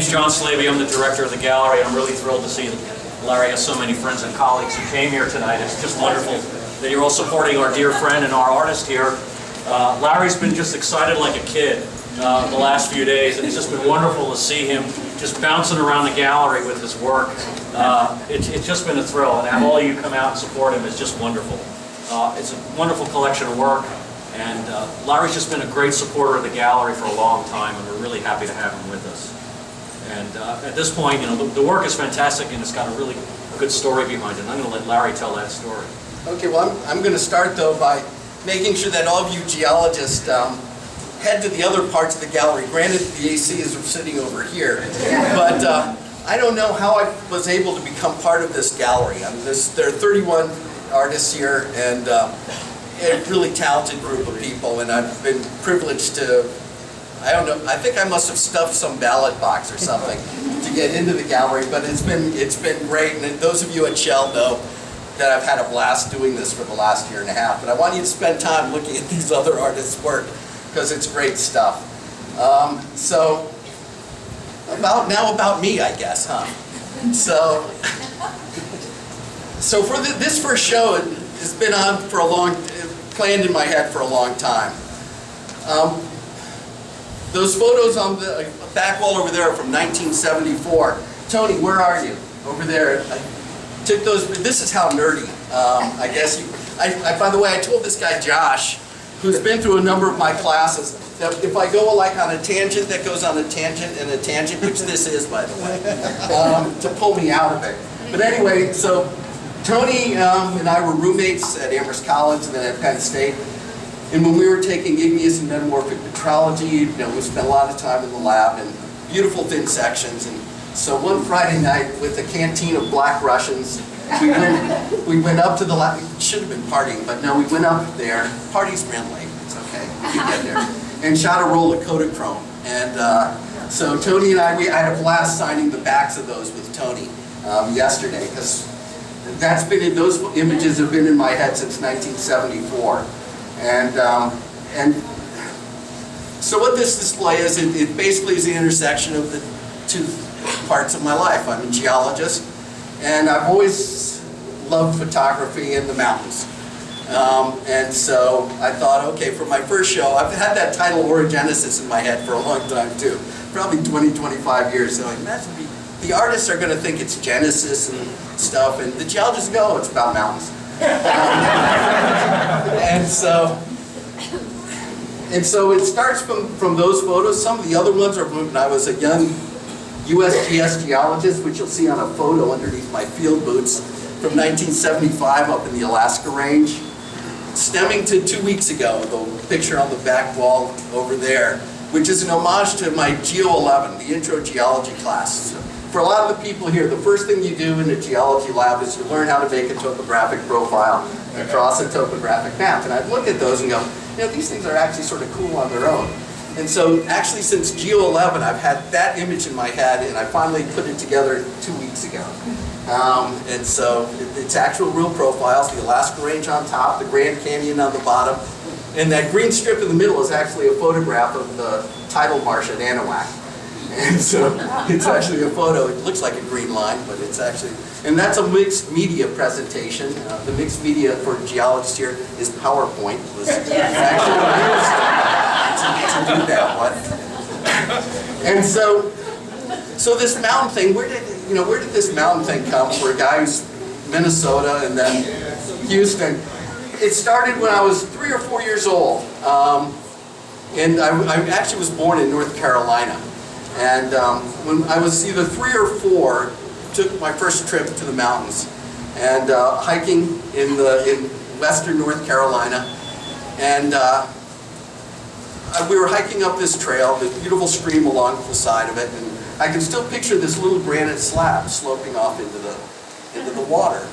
name's John Slavey. I'm the director of the gallery. I'm really thrilled to see Larry has so many friends and colleagues who came here tonight. It's just wonderful that you're all supporting our dear friend and our artist here. Larry's been just excited like a kid the last few days, and it's just been wonderful to see him just bouncing around the gallery with his work. It's just been a thrill, and have all of you come out and support him is just wonderful. It's a wonderful collection of work, and Larry's just been a great supporter of the gallery for a long time, and we're really happy to have him with us. And at this point, you know, the work is fantastic, and it's got a really good story behind it. And I'm going to let Larry tell that story. Okay, well, I'm going to start, though, by making sure that all of you geologists head to the other parts of the gallery. Granted, the AC is sitting over here, but I don't know how I was able to become part of this gallery. I mean, there are 31 artists here, and a really talented group of people, and I've been privileged to, I don't know, I think I must have stuffed some ballot box or something to get into the gallery, but it's been great, and those of you at Shell know that I've had a blast doing this for the last year and a half. But I want you to spend time looking at these other artists' work, because it's great stuff. So, about me, I guess, huh? So for this first show, it's been on for planned in my head for a long time. Those photos on the back wall over there are from 1974. Tony, where are you? Over there. I took those. This is how nerdy. I guess you. By the way, I told this guy Josh, who's been through a number of my classes, that if I go like on a tangent, that goes on a tangent and a tangent, which this is, by the way, to pull me out of it. But anyway, so Tony and I were roommates at Amherst College and then at Penn State. And when we were taking igneous and metamorphic metrology, you know, we spent a lot of time in the lab and beautiful thin sections. And so one Friday night, with a canteen of Black Russians, we went up to the lab. We should have been partying, but no, we went up there. Parties ran late. It's okay. We could get there. And shot a roll of Kodachrome. And so Tony and I had a blast signing the backs of those with Tony yesterday, because that's been those images have been in my head since 1974. And so what this display is, it basically is the intersection of the two parts of my life. I'm a geologist, and I've always loved photography in the mountains. And so I thought, okay, for my first show, I've had that title Orogenesis in my head for a long time too, probably 20, 25 years. So I imagine the artists are going to think it's Genesis and stuff, and the geologists go, oh, it's about mountains. And so it starts from those photos. Some of the other ones are when I was a young USGS geologist, which you'll see on a photo underneath my field boots from 1975 up in the Alaska Range. Stemming to 2 weeks ago, the picture on the back wall over there, which is an homage to my Geo 11, the intro geology class. So for a lot of the people here, the first thing you do in a geology lab is you learn how to make a topographic profile and cross a topographic map. And I'd look at those and go, you know, these things are actually sort of cool on their own. And so actually since Geo 11, I've had that image in my head, and I finally put it together 2 weeks ago. And so it's actual real profiles, the Alaska Range on top, the Grand Canyon on the bottom, and that green strip in the middle is actually a photograph of the tidal marsh at Anahuac. And so it's actually a photo. It looks like a green line, but it's actually, and that's a mixed media presentation. The mixed media for geologists here is PowerPoint. It was actually used to do that one. And so this mountain thing, where did this mountain thing come for a guy who's Minnesota and then Houston? It started when I was 3 or 4 years old. And I actually was born in North Carolina. And when I was either 3 or 4, took my first trip to the mountains and hiking in western North Carolina. And we were hiking up this trail, this beautiful stream along the side of it, and I can still picture this little granite slab sloping off into the water.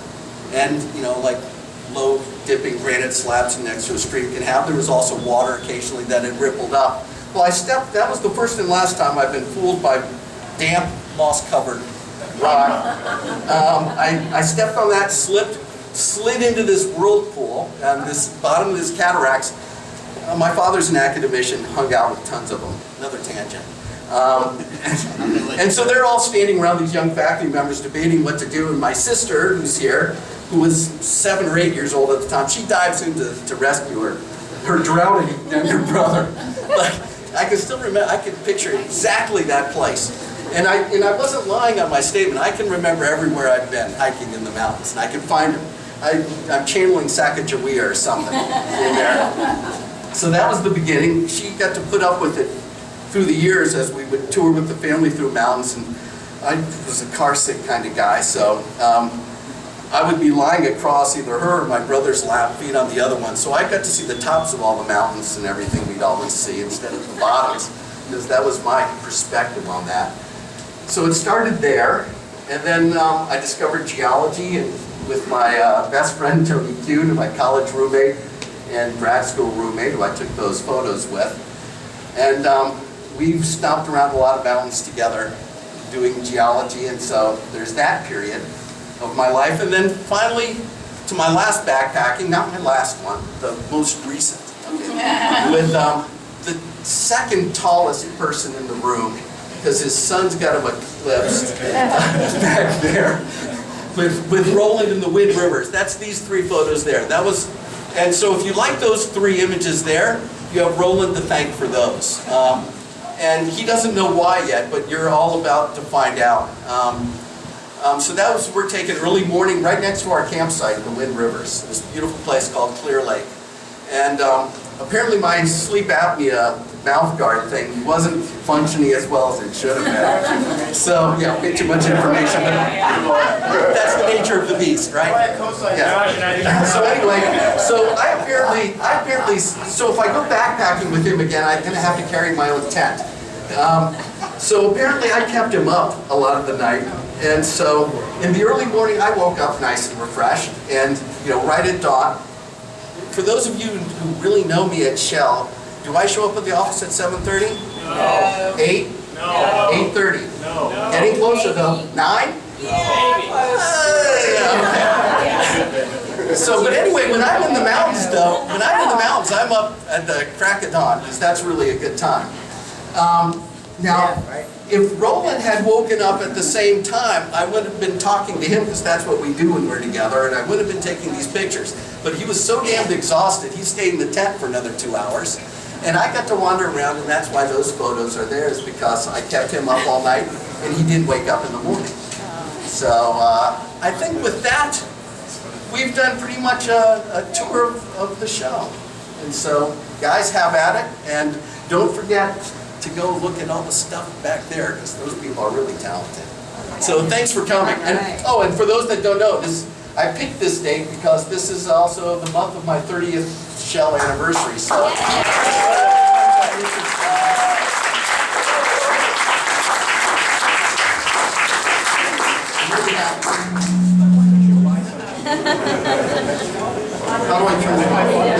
And you know, like low dipping granite slabs next to a stream can have. There was also water occasionally that had rippled up. Well, that was the first and last time I've been fooled by damp, moss-covered rock. I stepped on that, slid into this whirlpool, and this bottom of this cataracts. My father's an academician, hung out with tons of them. Another tangent. And so they're all standing around, these young faculty members, debating what to do. And my sister, who's here, who was 7 or 8 years old at the time, she dives in to rescue her drowning younger brother. But I can still remember, I can picture exactly that place. And I wasn't lying on my statement. I can remember everywhere I've been hiking in the mountains, and I can find them. I'm channeling Sacagawea or something in there. So that was the beginning. She got to put up with it through the years as we would tour with the family through mountains, and I was a car sick kind of guy, so I would be lying across either her or my brother's lap, feet on the other one, so I got to see the tops of all the mountains and everything we'd always see instead of the bottoms, because that was my perspective on that. So it started there, and then I discovered geology, and with my best friend Tony Kuhn, my college roommate and grad school roommate, who I took those photos with. And we've stomped around a lot of mountains together doing geology, and so there's that period of my life. And then finally, to my last backpacking, not my last one, the most recent, with the second tallest person in the room, because his son's got him eclipsed back there, with Roland and the Wind Rivers. That's these 3 photos there. That was, and so if you like those 3 images there, you have Roland to thank for those. And he doesn't know why yet, but you're all about to find out. So that was, we're taking early morning right next to our campsite in the Wind Rivers, this beautiful place called Clear Lake. And apparently my sleep apnea mouth guard thing wasn't functioning as well as it should have been. So, yeah, way too much information, but that's the nature of the beast, right? Yeah. So anyway, so I apparently, so if I go backpacking with him again, I'm gonna have to carry my own tent. So apparently I kept him up a lot of the night. And so in the early morning, I woke up nice and refreshed, and right at dawn. For those of you who really know me at Shell, do I show up at the office at 7:30? No. 8? No. 8:30? No. Getting closer though. 9? So, but anyway, when I'm in the mountains though, I'm up at the crack of dawn, because that's really a good time. Now, if Roland had woken up at the same time, I would have been talking to him, because that's what we do when we're together, and I would have been taking these pictures. But he was so damned exhausted, he stayed in the tent for another 2 hours. And I got to wander around, and that's why those photos are there, is because I kept him up all night, and he didn't wake up in the morning. So I think with that, we've done pretty much a tour of the show. And so, guys, have at it, and don't forget to go look at all the stuff back there, because those people are really talented. So thanks for coming. And, oh, and for those that don't know, I picked this date because this is also the month of my 30th Shell anniversary. So. How do I turn it on?